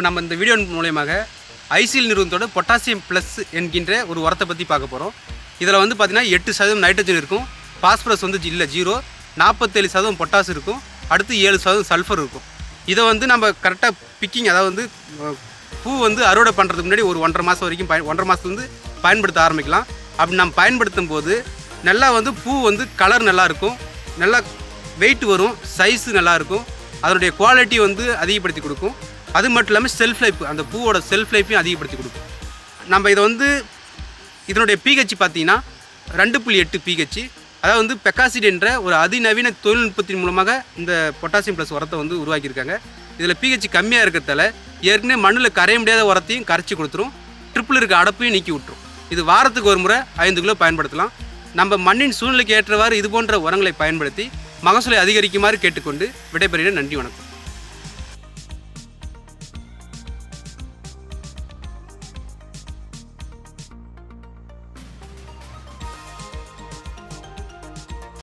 இப்போ நம்ம இந்த வீடியோ மூலயமாக ஐசிஎல் நிறுவனத்தோட பொட்டாசியம் ப்ளஸ் என்கின்ற ஒரு உரத்தை பற்றி பார்க்க போகிறோம். இதில் வந்து பார்த்திங்கன்னா 8% நைட்ரஜன் இருக்கும், பாஸ்பரஸ் வந்து இல்லை 0, 47% பொட்டாஸ் இருக்கும், அடுத்து 7% சல்ஃபர் இருக்கும். இதை வந்து நம்ம கரெக்டாக பிக்கிங், அதாவது வந்து பூ வந்து அறுவடை பண்ணுறதுக்கு முன்னாடி ஒரு 1.5 மாதம் வரைக்கும் 1.5 மாதத்துலேருந்து பயன்படுத்த ஆரம்பிக்கலாம். அப்படி நம்ம பயன்படுத்தும் போது நல்லா வந்து பூ வந்து கலர் நல்லாயிருக்கும், நல்லா வெயிட் வரும், சைஸு நல்லாயிருக்கும், அதனுடைய குவாலிட்டி வந்து அதிகப்படுத்தி கொடுக்கும். அது மட்டும் இல்லாமல் செல்ஃப் லைஃப், அந்த பூவோட செல்ஃப் லைஃப்பையும் அதிகப்படுத்தி கொடுக்கும். நம்ம இதை வந்து இதனுடைய பிஹெச் பார்த்தீங்கன்னா 2.8 பிஹெச். அதாவது வந்து பெக்காசிட் என்ற ஒரு அதிநவீன தொழில்நுட்பத்தின் மூலமாக இந்த பொட்டாசியம் ப்ளஸ் உரத்தை வந்து உருவாக்கியிருக்காங்க. இதில் பிஹெச் கம்மியாக இருக்கிறதால ஏற்கனவே மண்ணில் கரைய முடியாத உரத்தையும் கரைச்சி கொடுத்துரும், ட்ரிப்பிள் இருக்க அடப்பையும் நீக்கி விட்டுரும். இது வாரத்துக்கு ஒரு முறை 5 கிலோ பயன்படுத்தலாம். நம்ம மண்ணின் சூழ்நிலைக்கு ஏற்றவாறு இது போன்ற உரங்களை பயன்படுத்தி மகசூலை அதிகரிக்குமாறு கேட்டுக்கொண்டு விடைபெறுகிறேன். நன்றி, வணக்கம்.